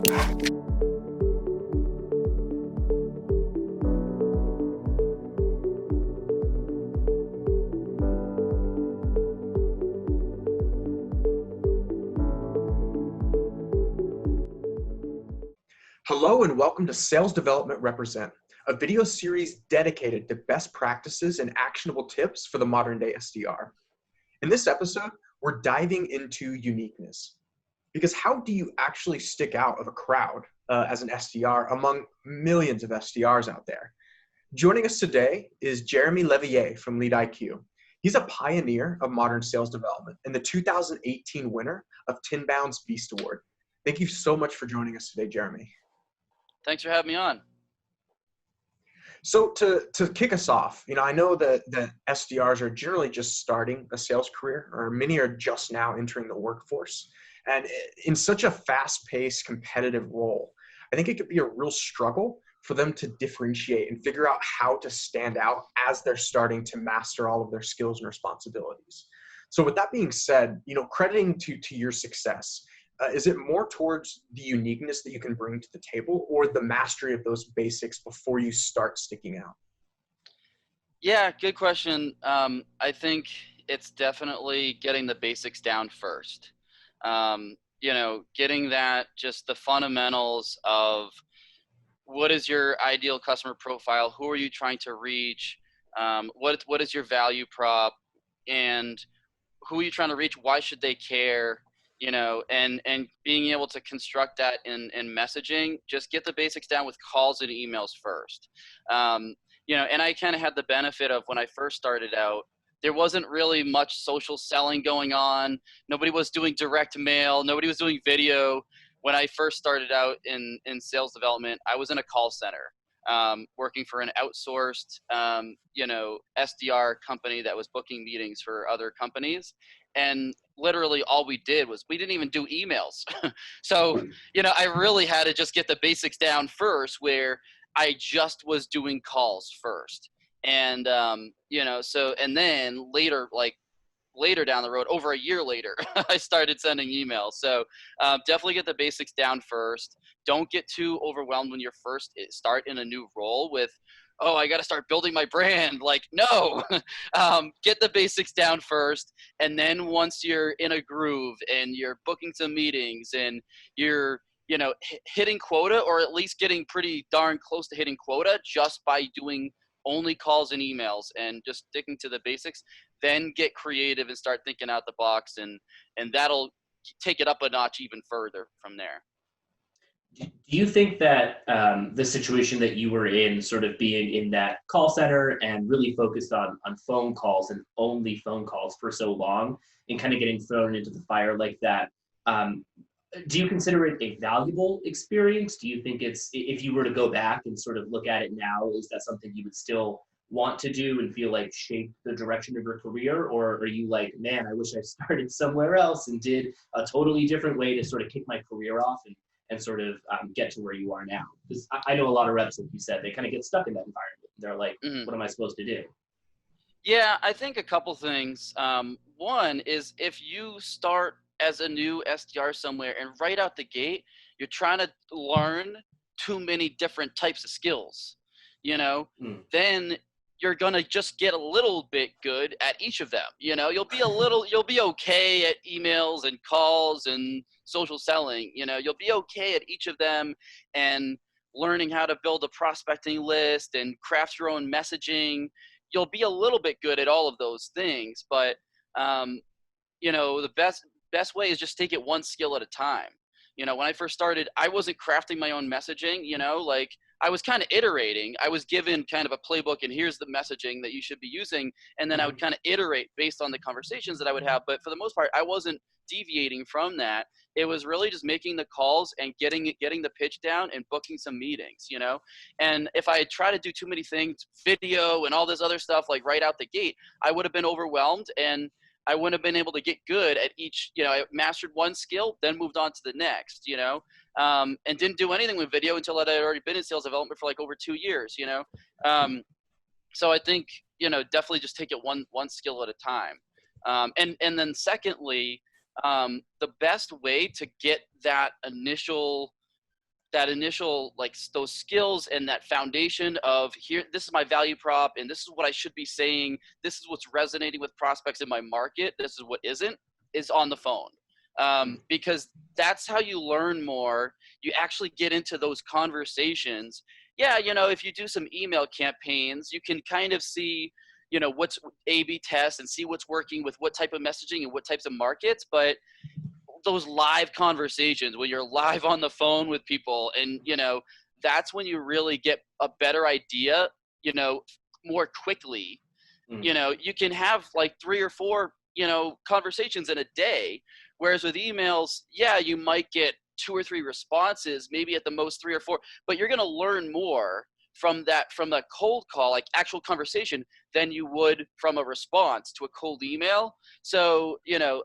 Hello and welcome to Sales Development Represent, a video series dedicated to best practices and actionable tips for the modern day SDR. In this episode, we're diving into uniqueness. Because how do you actually stick out of a crowd as an SDR among millions of SDRs out there? Joining us today is Jeremy Leveille from LeadIQ. He's a pioneer of modern sales development and the 2018 winner of Tinbound's Beast Award. Thank you so much for joining us today, Jeremy. Thanks for having me on. So to kick us off, I know that SDRs are generally just starting a sales career, or many are just now entering the workforce. And in such a fast-paced, competitive role, I think it could be a real struggle for them to differentiate and figure out how to stand out as they're starting to master all of their skills and responsibilities. So with that being said, crediting to your success, is it more towards the uniqueness that you can bring to the table or the mastery of those basics before you start sticking out? Yeah, good question. I think it's definitely getting the basics down first. Getting that, just the fundamentals of what is your ideal customer profile, who are you trying to reach, what is your value prop, and who are you trying to reach, why should they care? And being able to construct that in messaging, just get the basics down with calls and emails first. And I kind of had the benefit of when I first started out, there wasn't really much social selling going on. Nobody was doing direct mail. Nobody was doing video. When I first started out in sales development, I was in a call center, working for an outsourced, SDR company that was booking meetings for other companies. And literally all we did was we didn't even do emails. So, I really had to just get the basics down first, where I just was doing calls first. And, and then later down the road, over a year later, I started sending emails. So definitely get the basics down first. Don't get too overwhelmed when you're first start in a new role with, oh, I got to start building my brand. Like, no, get the basics down first. And then once you're in a groove and you're booking some meetings and you're, hitting quota, or at least getting pretty darn close to hitting quota just by doing only calls and emails and just sticking to the basics, then get creative and start thinking out the box. And that'll take it up a notch even further from there. Do you think that the situation that you were in, sort of being in that call center and really focused on phone calls and only phone calls for so long and kind of getting thrown into the fire like that, do you consider it a valuable experience? Do you think it's, if you were to go back and sort of look at it now, is that something you would still want to do and feel like shaped the direction of your career? Or are you like, man, I wish I started somewhere else and did a totally different way to sort of kick my career off and sort of get to where you are now? Because I know a lot of reps, like you said, they kind of get stuck in that environment. They're like, what am I supposed to do? Yeah, I think a couple things. One is, if you start as a new SDR somewhere and right out the gate, you're trying to learn too many different types of skills, then you're going to just get a little bit good at each of them. You'll be okay at emails and calls and social selling. You'll be okay at each of them, and learning how to build a prospecting list and craft your own messaging. You'll be a little bit good at all of those things, but the best way is just take it one skill at a time. When I first started, I wasn't crafting my own messaging, I was kind of iterating. I was given kind of a playbook, and here's the messaging that you should be using. And then I would kind of iterate based on the conversations that I would have. But for the most part, I wasn't deviating from that. It was really just making the calls and getting the pitch down and booking some meetings, And if I had tried to do too many things, video and all this other stuff, like right out the gate, I would have been overwhelmed, and I wouldn't have been able to get good at each, I mastered one skill, then moved on to the next, and didn't do anything with video until I had already been in sales development for like over 2 years, So I think, definitely just take it one skill at a time. And then secondly, the best way to get that initial that initial, like those skills and that foundation of here, this is my value prop and this is what I should be saying. This is what's resonating with prospects in my market. This is what isn't, is on the phone. Because that's how you learn more. You actually get into those conversations. Yeah, you know, if you do some email campaigns, you can kind of see, you know, what's A/B test and see what's working with what type of messaging and what types of markets. But those live conversations where you're live on the phone with people, and, you know, that's when you really get a better idea, you know, more quickly. You know, you can have like 3 or 4, you know, conversations in a day. Whereas with emails, yeah, you might get 2 or 3 responses, maybe at the most 3 or 4, but you're going to learn more from that cold call, like actual conversation, than you would from a response to a cold email. So, you know,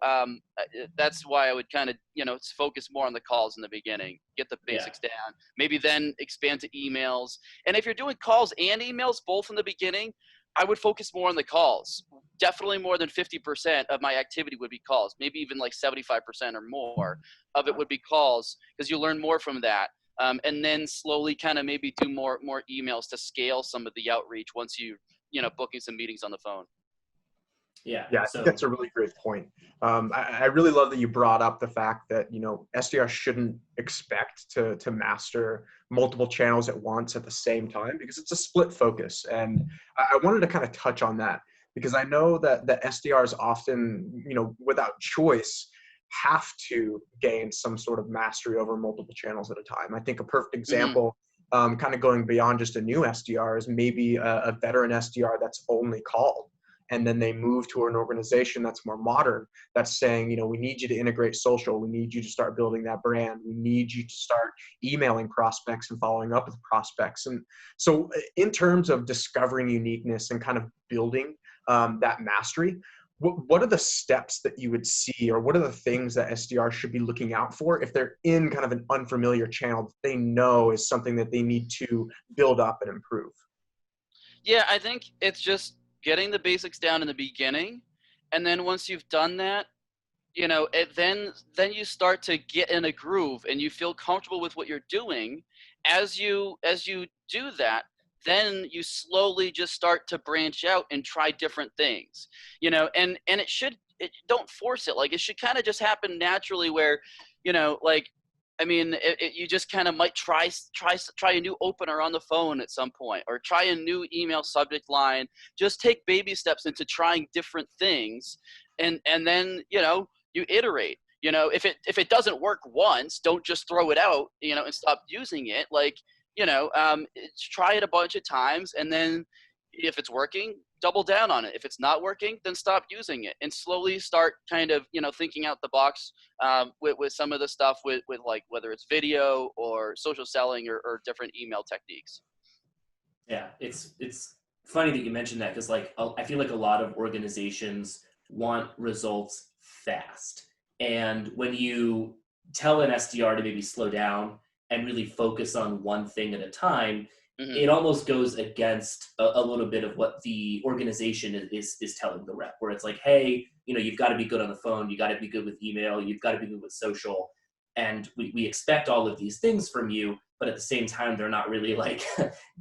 that's why I would kind of, you know, focus more on the calls in the beginning, get the basics down, maybe then expand to emails. And if you're doing calls and emails both in the beginning, I would focus more on the calls. Definitely more than 50% of my activity would be calls, maybe even like 75% or more of it would be calls, because you learn more from that. And then slowly kind of maybe do more emails to scale some of the outreach once you know, booking some meetings on the phone. Yeah, I think that's a really great point. I really love that you brought up the fact that, you know, SDR shouldn't expect to master multiple channels at once at the same time, because it's a split focus. And I wanted to kind of touch on that, because I know that the SDRs often, you know, without choice, have to gain some sort of mastery over multiple channels at a time. I think a perfect example, kind of going beyond just a new SDR, is maybe a veteran SDR that's only called. And then they move to an organization that's more modern, that's saying, you know, we need you to integrate social. We need you to start building that brand. We need you to start emailing prospects and following up with prospects. And so in terms of discovering uniqueness and kind of building that mastery, what are the steps that you would see, or what are the things that SDRs should be looking out for if they're in kind of an unfamiliar channel that they know is something that they need to build up and improve? Yeah, I think it's just getting the basics down in the beginning, and then once you've done that, you know, then you start to get in a groove and you feel comfortable with what you're doing. As you do that, then you slowly just start to branch out and try different things, you know, and don't force it. Like, it should kind of just happen naturally, where, you know, like, I mean, you just kind of might try a new opener on the phone at some point, or try a new email subject line. Just take baby steps into trying different things, and then, you know, you iterate. You know, if it doesn't work once, don't just throw it out, you know, and stop using it. Like, you know, try it a bunch of times, and then if it's working, double down on it. If it's not working, then stop using it, and slowly start kind of, you know, thinking out the box with some of the stuff with like, whether it's video or social selling or different email techniques. Yeah, it's funny that you mentioned that, because like I feel like a lot of organizations want results fast, and when you tell an SDR to maybe slow down and really focus on one thing at a time, it almost goes against a little bit of what the organization is telling the rep, where it's like, hey, you know, you've got to be good on the phone, you got to be good with email, you've got to be good with social, and we expect all of these things from you, but at the same time, they're not really like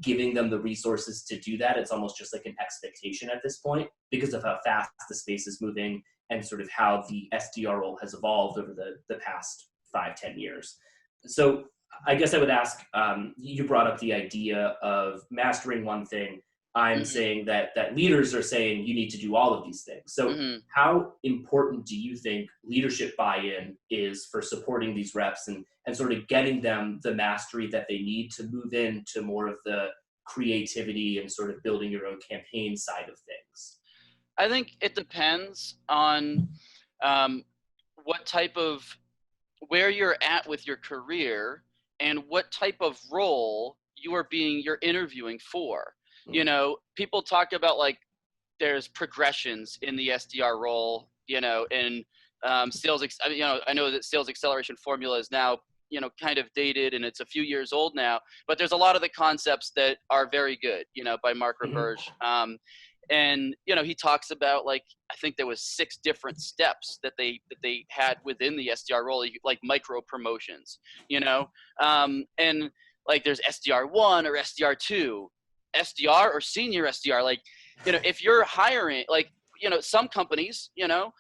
giving them the resources to do that. It's almost just like an expectation at this point, because of how fast the space is moving and sort of how the SDR role has evolved over the past 5-10 years. So I guess I would ask, you brought up the idea of mastering one thing. I'm saying that leaders are saying you need to do all of these things. So how important do you think leadership buy-in is for supporting these reps and sort of getting them the mastery that they need to move into more of the creativity and sort of building your own campaign side of things? I think it depends on where you're at with your career and what type of role you're interviewing for. You know, people talk about, like, there's progressions in the SDR role, you know, and you know, I know that sales acceleration formula is now, you know, kind of dated and it's a few years old now, but there's a lot of the concepts that are very good, you know, by Mark Roberge. And, you know, he talks about, like, I think there was 6 different steps that they had within the SDR role, like micro promotions, you know, and like there's SDR 1 or SDR 2, SDR or senior SDR. Like, you know, if you're hiring, like, you know, some companies, you know,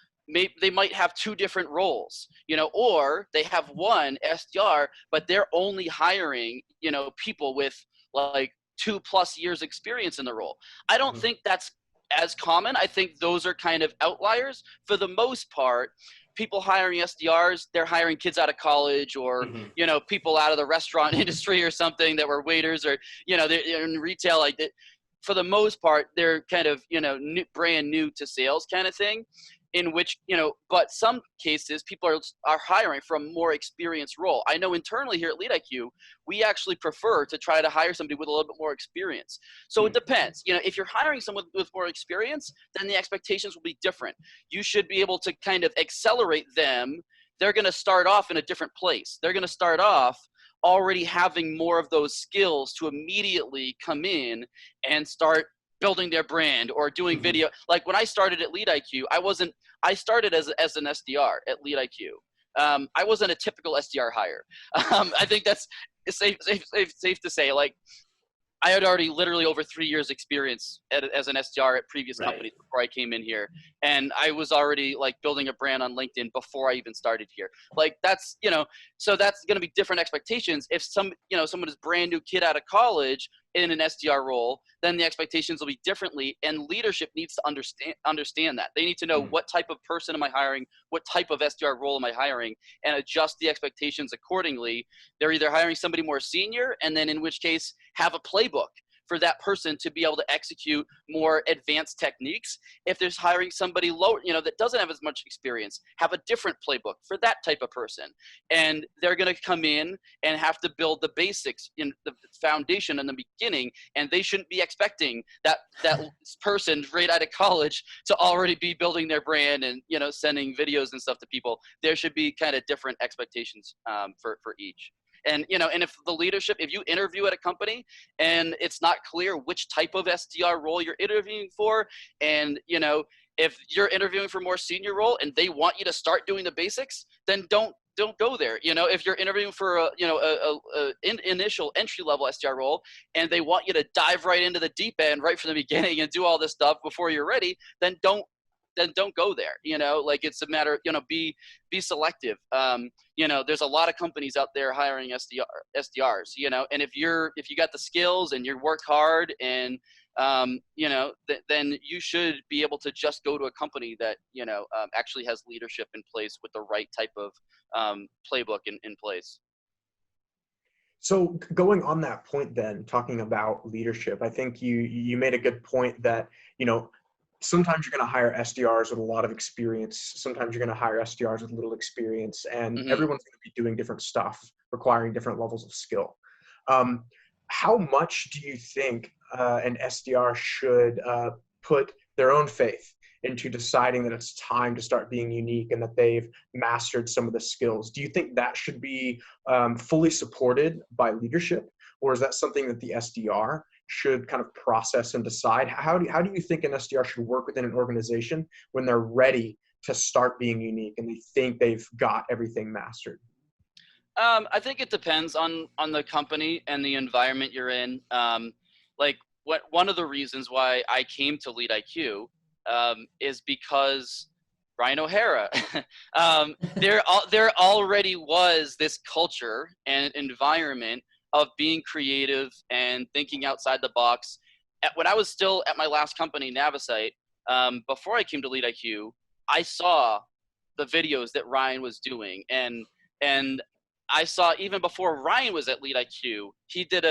they might have 2 different roles, you know, or they have one SDR, but they're only hiring, you know, people with like 2+ years experience in the role. I don't think that's as common. I think those are kind of outliers. For the most part, people hiring SDRs, they're hiring kids out of college, or, you know, people out of the restaurant industry or something that were waiters, or, you know, they're in retail. Like that. For the most part, they're kind of, you know, brand new to sales kind of thing, in which, you know, but some cases people are hiring from a more experienced role. I know internally here at LeadIQ, we actually prefer to try to hire somebody with a little bit more experience. So it depends. You know, if you're hiring someone with more experience, then the expectations will be different. You should be able to kind of accelerate them. They're going to start off in a different place. They're going to start off already having more of those skills to immediately come in and start building their brand or doing video. Like when I started at LeadIQ, I started as an SDR at LeadIQ. I wasn't a typical SDR hire. I think that's safe to say. Like, I had already literally over 3 years experience as an SDR at previous companies before I came in here. And I was already like building a brand on LinkedIn before I even started here. Like that's, you know, so that's going to be different expectations. If someone is brand new kid out of college in an SDR role, then the expectations will be differently. And leadership needs to understand that. They need to know what type of person am I hiring? What type of SDR role am I hiring? And adjust the expectations accordingly. They're either hiring somebody more senior, and then in which case have a playbook for that person to be able to execute more advanced techniques. If there's hiring somebody lower, you know, that doesn't have as much experience, have a different playbook for that type of person. And they're going to come in and have to build the basics in the foundation in the beginning. And they shouldn't be expecting that person right out of college to already be building their brand and, you know, sending videos and stuff to people. There should be kind of different expectations for each. And, you know, and if the leadership, if you interview at a company and it's not clear which type of SDR role you're interviewing for, and, you know, if you're interviewing for more senior role and they want you to start doing the basics, then don't go there. You know, if you're interviewing for a initial entry level SDR role and they want you to dive right into the deep end right from the beginning and do all this stuff before you're ready, then don't go there. You know, like it's a matter, you know, be selective. You know, there's a lot of companies out there hiring SDRs, you know, and if you got the skills and you work hard and, you know, then you should be able to just go to a company that, you know, actually has leadership in place with the right type of playbook in place. So going on that point then, talking about leadership, I think you made a good point that, you know, sometimes you're going to hire SDRs with a lot of experience. Sometimes you're going to hire SDRs with little experience, and everyone's going to be doing different stuff, requiring different levels of skill. How much do you think an SDR should put their own faith into deciding that it's time to start being unique and that they've mastered some of the skills? Do you think that should be fully supported by leadership, or is that something that the SDR should kind of process and decide? How do you think an SDR should work within an organization when they're ready to start being unique and they think they've got everything mastered? I think it depends on the company and the environment you're in. Like one of the reasons why I came to LeadIQ is because Brian O'Hara. There already was this culture and environment of being creative and thinking outside the box. When I was still at my last company, Navisite, before I came to LeadIQ, I saw the videos that Ryan was doing, and I saw even before Ryan was at LeadIQ, he did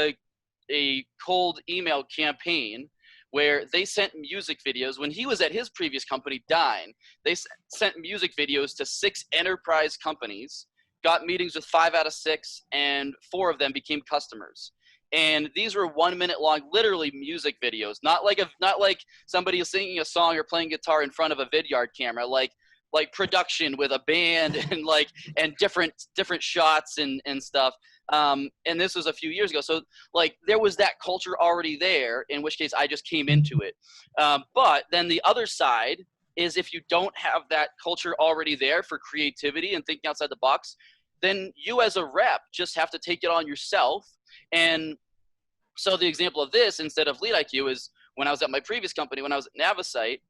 a cold email campaign where they sent music videos. When he was at his previous company, Dine, they sent music videos to 6 enterprise companies, got meetings with 5 out of 6, and 4 of them became customers. And these were 1 minute long, literally music videos, not like somebody is singing a song or playing guitar in front of a vidyard camera, like like production with a band and different shots and stuff. And this was a few years ago. So like there was that culture already there, in which case I just came into it. But then the other side is, if you don't have that culture already there for creativity and thinking outside the box, then you as a rep just have to take it on yourself. And so the example of this, instead of LeadIQ, is when I was at my previous company, when I was at Navisite,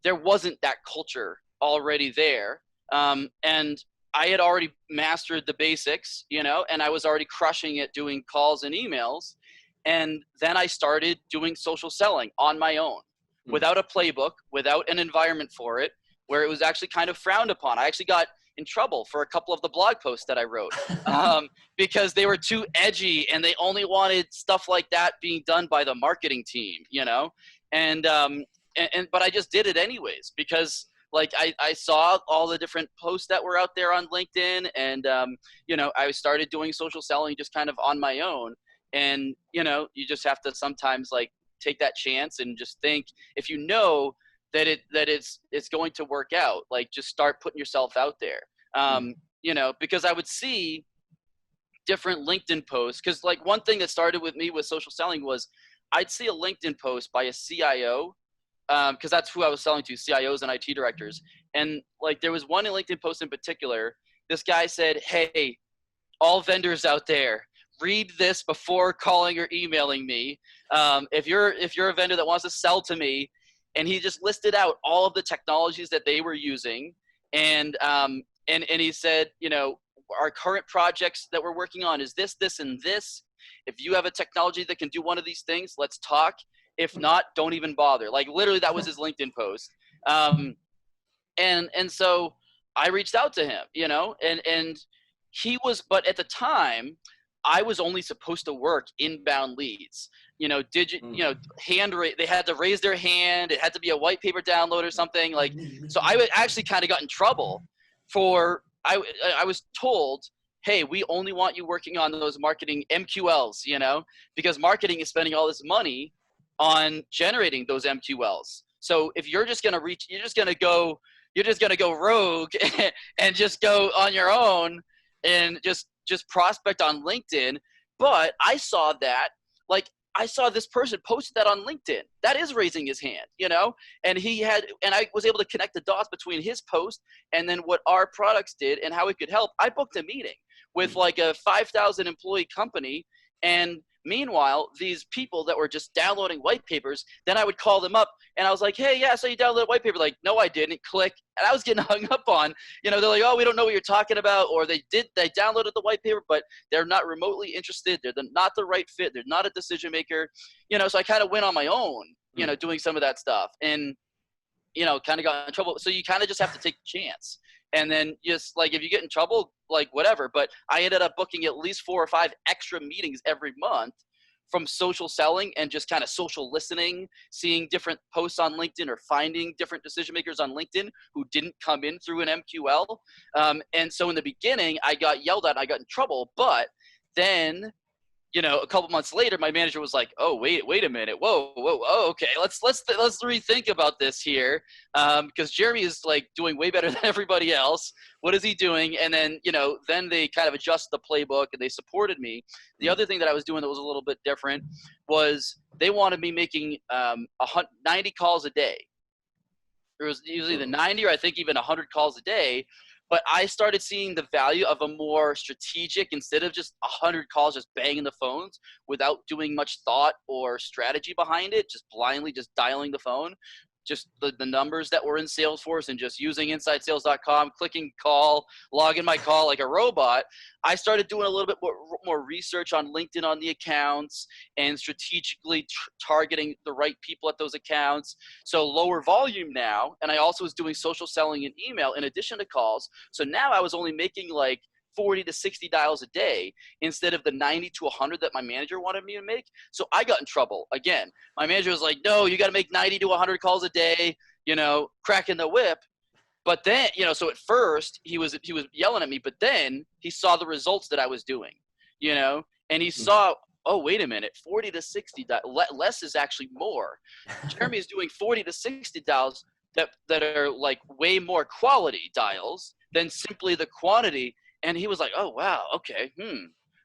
there wasn't that culture already there. And I had already mastered the basics, you know, and I was already crushing it doing calls and emails. And then I started doing social selling on my own, without a playbook, without an environment for it, where it was actually kind of frowned upon. I actually got in trouble for a couple of the blog posts that I wrote because they were too edgy and they only wanted stuff like that being done by the marketing team, you know? But I just did it anyways, because like I saw all the different posts that were out there on LinkedIn, and you know, I started doing social selling just kind of on my own. And you know, you just have to sometimes like take that chance and just think, if you know that it's going to work out, like just start putting yourself out there. You know, because I would see different LinkedIn posts, because like one thing that started with me with social selling was I'd see a LinkedIn post by a CIO, because that's who I was selling to, CIOs and IT directors. And like there was one LinkedIn post in particular. This guy said, "Hey, all vendors out there, read this before calling or emailing me. If you're a vendor that wants to sell to me," and he just listed out all of the technologies that they were using. And he said, you know, our current projects that we're working on is this, this, and this. If you have a technology that can do one of these things, let's talk. If not, don't even bother. Like literally that was his LinkedIn post. And so I reached out to him, you know, and he was, but at the time I was only supposed to work inbound leads, you know, you know, they had to raise their hand. It had to be a white paper download or something like, so I actually kind of got in trouble for, I was told, "Hey, we only want you working on those marketing MQLs, you know, because marketing is spending all this money on generating those MQLs. So if you're just going to you're just going to go rogue and just go on your own and just prospect on LinkedIn." But I saw that, like, I saw this person posted that on LinkedIn. That is raising his hand, you know, and I was able to connect the dots between his post and then what our products did and how it could help. I booked a meeting with like a 5,000 employee company, and meanwhile, these people that were just downloading white papers, then I would call them up and I was like, "Hey, yeah, so you downloaded white paper?" Like, "No, I didn't." Click. And I was getting hung up on, you know, they're like, "Oh, we don't know what you're talking about." Or they downloaded the white paper, but they're not remotely interested. They're not the right fit. They're not a decision maker, you know? So I kind of went on my own, you know, doing some of that stuff, and, you know, kind of got in trouble. So you kind of just have to take a chance. And then just like, if you get in trouble, like whatever. But I ended up booking at least 4 or 5 extra meetings every month from social selling and just kind of social listening, seeing different posts on LinkedIn or finding different decision makers on LinkedIn who didn't come in through an MQL. And so in the beginning, I got yelled at, I got in trouble. But then, you know, a couple months later, my manager was like, "Oh, wait a minute. Whoa. Oh, okay. Let's rethink about this here. Because Jeremy is like doing way better than everybody else. What is he doing?" And then, you know, then they kind of adjusted the playbook and they supported me. The other thing that I was doing that was a little bit different was they wanted me making 90 calls a day. There was usually the 90 or I think even 100 calls a day. But I started seeing the value of a more strategic, instead of just 100 calls, just banging the phones without doing much thought or strategy behind it, just blindly just dialing the phone, just the numbers that were in Salesforce and just using InsideSales.com, clicking call, logging my call like a robot. I started doing a little bit more research on LinkedIn on the accounts and strategically targeting the right people at those accounts. So lower volume now. And I also was doing social selling and email in addition to calls. So now I was only making like 40 to 60 dials a day instead of the 90 to 100 that my manager wanted me to make. So I got in trouble again. My manager was like, "No, you got to make 90 to 100 calls a day, you know, cracking the whip." But then, you know, so at first he was yelling at me, but then he saw the results that I was doing, you know, and he saw, "Oh, wait a minute, 40 to 60, less is actually more. Jeremy is doing 40 to 60 dials. that are like way more quality dials than simply the quantity. And he was like, oh, wow, okay,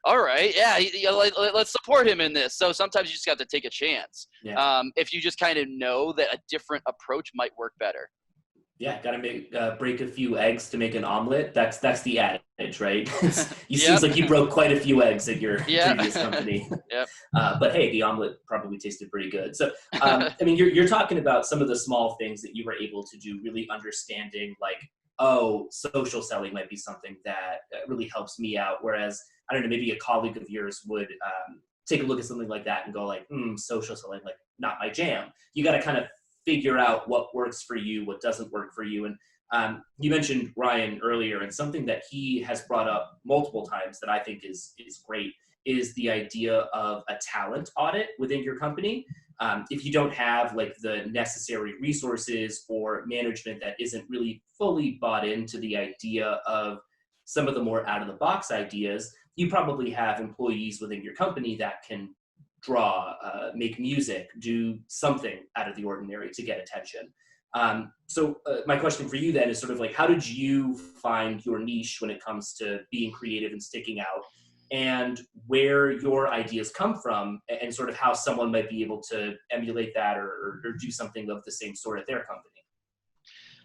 all right, yeah, let's support him in this. So sometimes you just have to take a chance. Yeah. If you just kind of know that a different approach might work better. Yeah, got to break a few eggs to make an omelet. That's the adage, right? You Yep. seems like you broke quite a few eggs at your Yep. previous company. Yep. But hey, the omelet probably tasted pretty good. So, I mean, you're talking about some of the small things that you were able to do, really understanding like, oh, social selling might be something that really helps me out. Whereas, I don't know, maybe a colleague of yours would take a look at something like that and go like, social selling, like not my jam. You got to kind of figure out what works for you, what doesn't work for you. And you mentioned Ryan earlier, and something that he has brought up multiple times that I think is great is the idea of a talent audit within your company. If you don't have like the necessary resources or management that isn't really fully bought into the idea of some of the more out of the box ideas, you probably have employees within your company that can draw, make music, do something out of the ordinary to get attention. So my question for you then is sort of like, how did you find your niche when it comes to being creative and sticking out, and where your ideas come from, and sort of how someone might be able to emulate that or do something of the same sort at their company?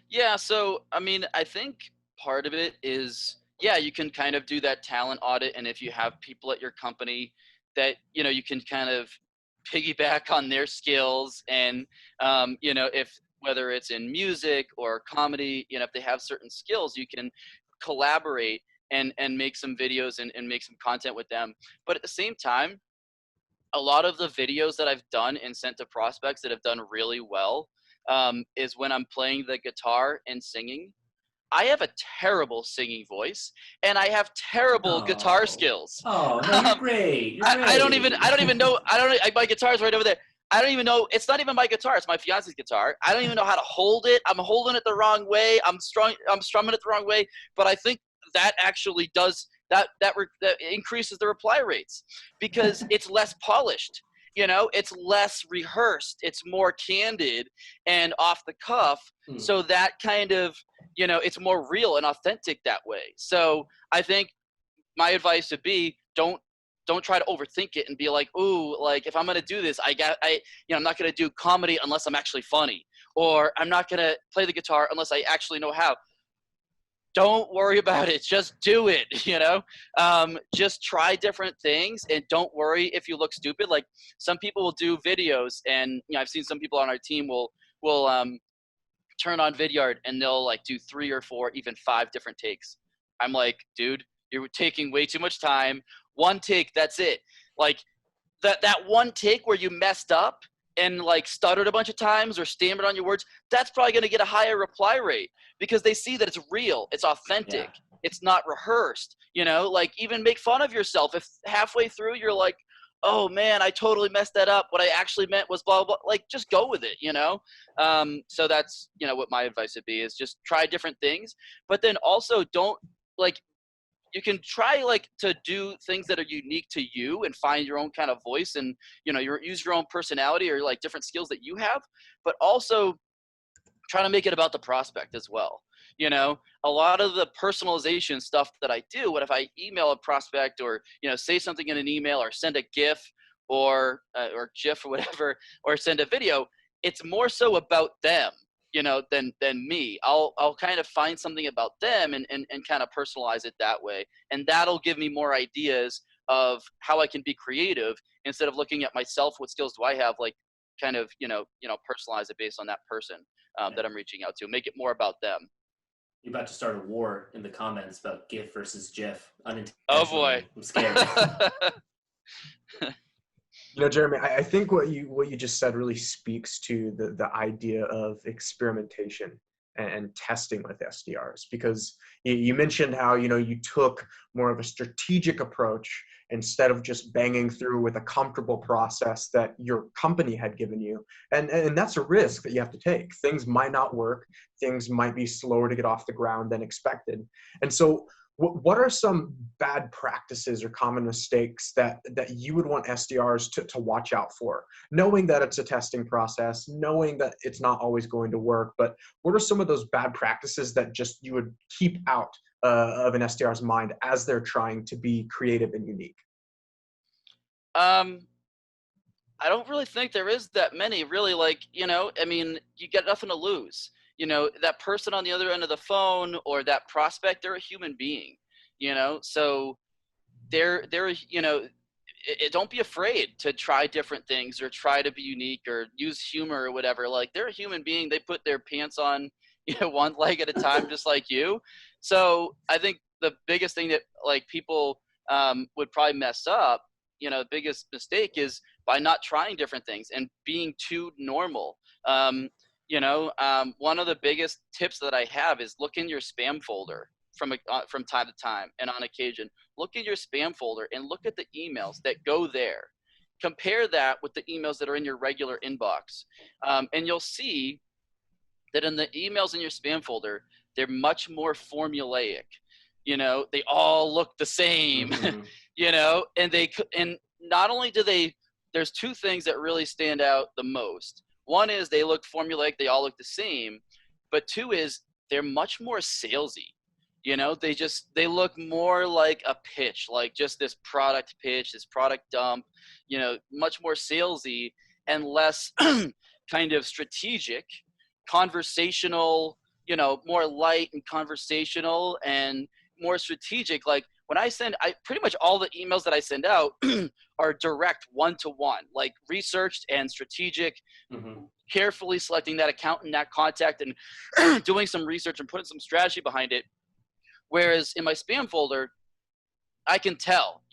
Yeah, so I mean, I think part of it is, yeah, you can kind of do that talent audit, and if you have people at your company that, you know, you can kind of piggyback on their skills, and you know, if whether it's in music or comedy, you know, if they have certain skills, you can collaborate and make some videos and make some content with them. But at the same time, a lot of the videos that I've done and sent to prospects that have done really well is when I'm playing the guitar and singing. I have a terrible singing voice, and I have terrible guitar skills. Oh no, you're great. You're great. I don't even know. My guitar's right over there. I don't even know. It's not even my guitar. It's my fiance's guitar. I don't even know how to hold it. I'm holding it the wrong way. I'm strumming it the wrong way. But I think that actually does that increases the reply rates because it's less polished. You know, it's less rehearsed. It's more candid and off the cuff. So that kind of, you know, it's more real and authentic that way. So I think my advice would be don't try to overthink it and be like, ooh, like if I'm going to do this, I'm not going to do comedy unless I'm actually funny, or I'm not going to play the guitar unless I actually know how. Don't worry about it. Just do it, you know? Just try different things, and don't worry if you look stupid. Like some people will do videos, and you know, I've seen some people on our team will turn on Vidyard and they'll like do 3 or 4, even 5 different takes. I'm like, dude, you're taking way too much time. One take, that's it. Like that one take where you messed up and like stuttered a bunch of times or stammered on your words, that's probably going to get a higher reply rate because they see that it's real, it's authentic, it's not rehearsed. You know, like even make fun of yourself. If halfway through you're like, oh man, I totally messed that up. What I actually meant was blah, blah, blah. Like just go with it, you know? So that's, you know, what my advice would be is just try different things, but then also don't like, you can try like to do things that are unique to you and find your own kind of voice and, you know, use your own personality or like different skills that you have, but also try to make it about the prospect as well. You know, a lot of the personalization stuff that I do, what if I email a prospect or, you know, say something in an email or send a GIF or GIF or whatever, or send a video, it's more so about them, you know, than me. I'll kind of find something about them and kind of personalize it that way. And that'll give me more ideas of how I can be creative instead of looking at myself. What skills do I have? Like kind of, you know, personalize it based on that person that I'm reaching out to, make it more about them. You're about to start a war in the comments about GIF versus GIF. Oh boy. I'm scared. You know, Jeremy, I think what you just said really speaks to the idea of experimentation and testing with SDRs, because you mentioned how, you know, you took more of a strategic approach instead of just banging through with a comfortable process that your company had given you. And that's a risk that you have to take. Things might not work. Things might be slower to get off the ground than expected. And so What are some bad practices or common mistakes that you would want SDRs to watch out for, knowing that it's a testing process, knowing that it's not always going to work, but what are some of those bad practices that just you would keep out of an SDR's mind as they're trying to be creative and unique? I don't really think there is that many, really. Like, I mean, you got nothing to lose. That person on the other end of the phone or that prospect, they're a human being, so they're don't be afraid to try different things or try to be unique or use humor or whatever. Like, they're a human being. They put their pants on, one leg at a time, just like you. So I think the biggest thing that, like, people would probably mess up, the biggest mistake is by not trying different things and being too normal. One of the biggest tips that I have is look in your spam folder from time to time, and on occasion, look in your spam folder and look at the emails that go there. Compare that with the emails that are in your regular inbox, and you'll see that in the emails in your spam folder, they're much more formulaic. They all look the same. Mm-hmm. And not only do they, there's two things that really stand out the most. One is they look formulaic, they all look the same, but two is they're much more salesy. They look more like a pitch, like just this product pitch, this product dump, much more salesy and less kind of strategic, conversational, more light and conversational and more strategic. Like, when I pretty much all the emails that I send out are direct one-to-one, like researched and strategic, Mm-hmm. carefully selecting that account and that contact and doing some research and putting some strategy behind it. Whereas in my spam folder, you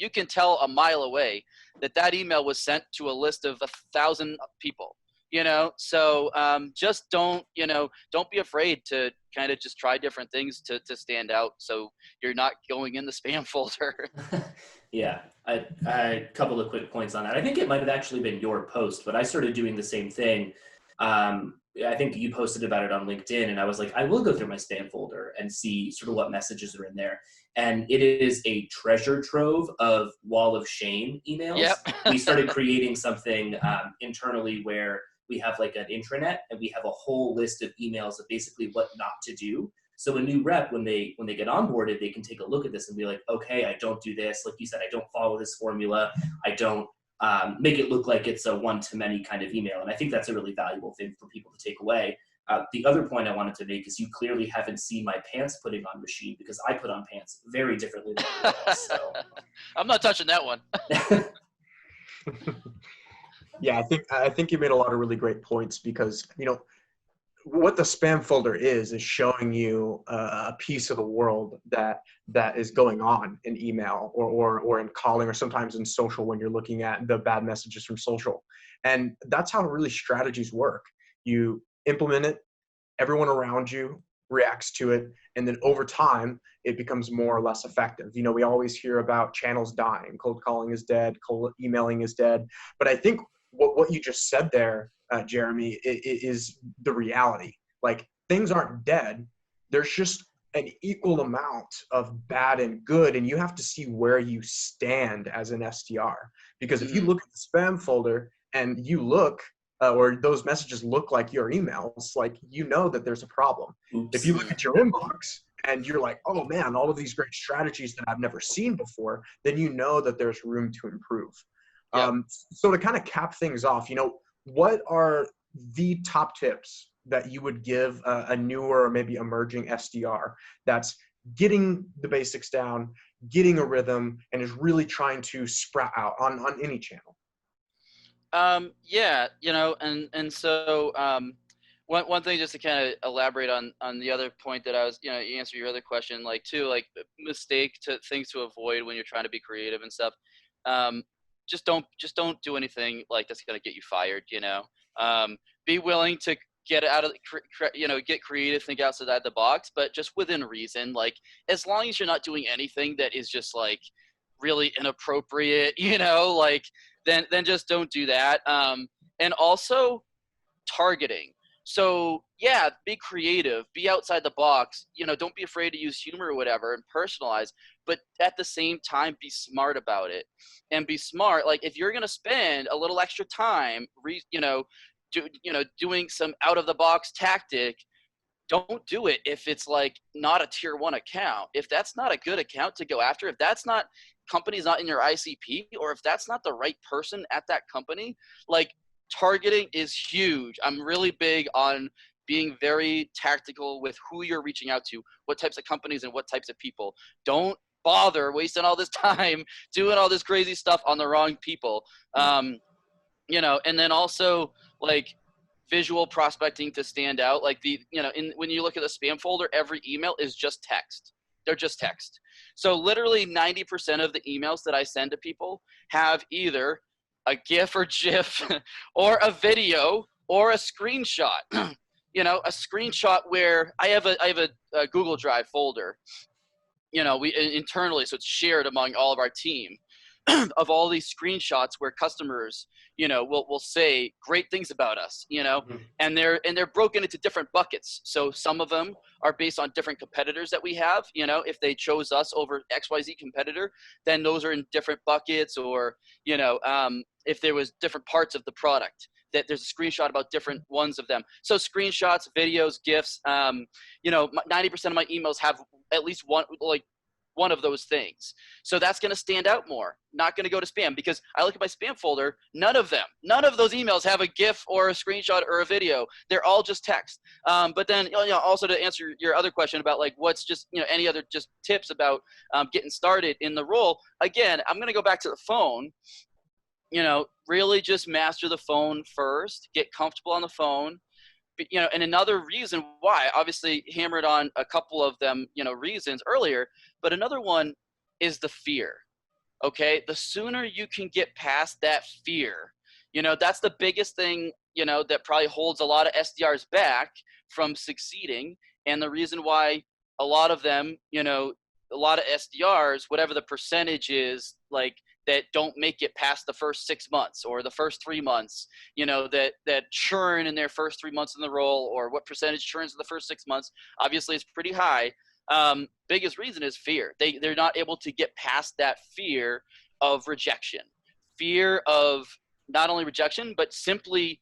can tell a mile away that email was sent to a list of 1,000 people. So just don't be afraid to kind of just try different things to stand out, so you're not going in the spam folder. Yeah, I a couple of quick points on that. I think it might have actually been your post, but I started doing the same thing. I think you posted about it on LinkedIn, and I was like, I will go through my spam folder and see sort of what messages are in there. And it is a treasure trove of wall of shame emails. Yep. We started creating something internally where we have like an intranet, and we have a whole list of emails of basically what not to do. So a new rep, when they get onboarded, they can take a look at this and be like, okay, I don't do this. Like you said, I don't follow this formula. I don't make it look like it's a one-to-many kind of email. And I think that's a really valuable thing for people to take away. The other point I wanted to make is you clearly haven't seen my pants putting on machine, because I put on pants very differently than everyone else. So. I'm not touching that one. Yeah, I think you made a lot of really great points, because what the spam folder is showing you a piece of the world that is going on in email or in calling, or sometimes in social when you're looking at the bad messages from social. And that's how really strategies work. You implement it, everyone around you reacts to it, and then over time it becomes more or less effective. We always hear about channels dying, cold calling is dead, cold emailing is dead. But I think what you just said there, Jeremy, is the reality. Like, things aren't dead. There's just an equal amount of bad and good, and you have to see where you stand as an SDR. Because if you look at the spam folder and you look, or those messages look like your emails, like, that there's a problem. Oops. If you look at your inbox and you're like, oh man, all of these great strategies that I've never seen before, then that there's room to improve. Yep. So to kind of cap things off, what are the top tips that you would give a newer or maybe emerging SDR that's getting the basics down, getting a rhythm, and is really trying to sprout out on any channel? Yeah, so one thing, just to kind of elaborate on the other point that I was, you answer your other question, like, too, like, things to avoid when you're trying to be creative and stuff. Just don't do anything like that's going to get you fired. Be willing to get out of get creative, think outside the box, but just within reason. Like, as long as you're not doing anything that is just like really inappropriate, like, then just don't do that. And also targeting. So yeah, be creative, be outside the box, don't be afraid to use humor or whatever and personalize, but at the same time, be smart about it and be smart. Like if you're going to spend a little extra time, doing some out of the box tactic, don't do it if it's like not a tier 1 account. If that's not a good account to go after, if that's not company's not in your ICP, or if that's not the right person at that company, like targeting is huge. I'm really big on being very tactical with who you're reaching out to, what types of companies and what types of people. Don't bother wasting all this time doing all this crazy stuff on the wrong people. And then also like visual prospecting to stand out. Like when you look at the spam folder, every email is just text. They're just text. So literally 90% of the emails that I send to people have either a GIF or GIF or a video or a screenshot. A screenshot where I have a Google Drive folder, we internally, so it's shared among all of our team of all these screenshots where customers, will say great things about us, and they're broken into different buckets. So some of them are based on different competitors that we have. If they chose us over XYZ competitor, then those are in different buckets, or, if there was different parts of the product, that there's a screenshot about different ones of them. So screenshots, videos, GIFs, 90% of my emails have at least one of those things. So that's going to stand out more, not going to go to spam, because I look at my spam folder, none of those emails have a GIF or a screenshot or a video. They're all just text. But then, also to answer your other question about like, what's just, any other just tips about getting started in the role. Again, I'm going to go back to the phone. Really just master the phone first, get comfortable on the phone. And another reason why, obviously hammered on a couple of them, reasons earlier, but another one is the fear. Okay. The sooner you can get past that fear, that's the biggest thing, that probably holds a lot of SDRs back from succeeding. And the reason why a lot of them, a lot of SDRs, whatever the percentage is, like, that don't make it past the first 6 months or the first 3 months, that churn in their first 3 months in the role, or what percentage churns in the first 6 months, obviously it's pretty high. Biggest reason is fear. They're not able to get past that fear of rejection, fear of not only rejection, but simply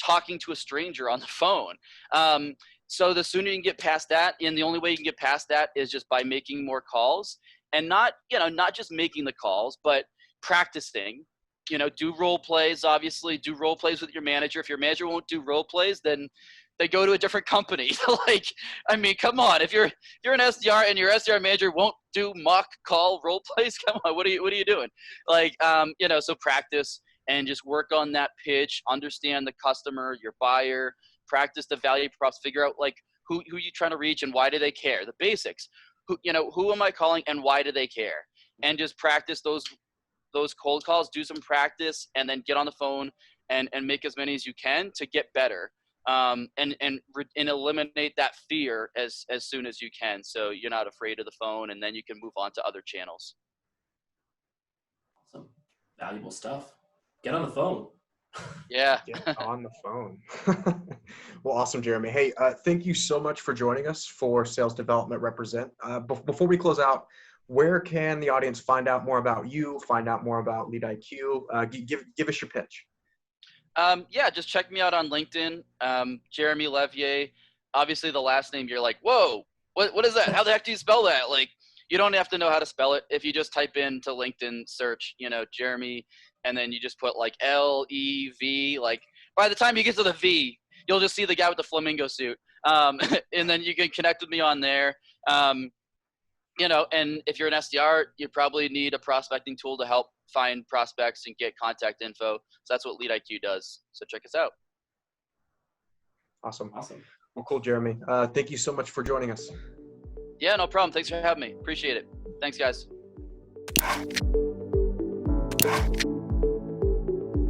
talking to a stranger on the phone. So the sooner you can get past that, and the only way you can get past that is just by making more calls, and not just making the calls, but practicing, do role plays, obviously do role plays with your manager. If your manager won't do role plays, then they go to a different company. Like, I mean, come on, if you're an SDR and your SDR manager won't do mock call role plays, come on, what are you doing? Like, so practice and just work on that pitch, understand the customer, your buyer, practice the value props, figure out like who you trying to reach and why do they care, the basics. Who am I calling and why do they care? And just practice those cold calls, do some practice, and then get on the phone and make as many as you can to get better, and eliminate that fear as soon as you can, so you're not afraid of the phone, and then you can move on to other channels. Awesome. Valuable stuff. Get on the phone. Yeah. Get on the phone. Well, awesome, Jeremy. Hey, thank you so much for joining us for Sales Development Represent. Before we close out, where can the audience find out more about you, find out more about LeadIQ? Give us your pitch. Yeah, just check me out on LinkedIn, Jeremy Leveille. Obviously, the last name, you're like, whoa, what is that? How the heck do you spell that? Like, you don't have to know how to spell it. If you just type into LinkedIn, search, Jeremy, and then you just put like L-E-V, like by the time you get to the V, you'll just see the guy with the flamingo suit. And then you can connect with me on there. And if you're an SDR, you probably need a prospecting tool to help find prospects and get contact info. So that's what LeadIQ does. So check us out. Awesome. Well, cool, Jeremy. Thank you so much for joining us. Yeah, no problem. Thanks for having me. Appreciate it. Thanks, guys.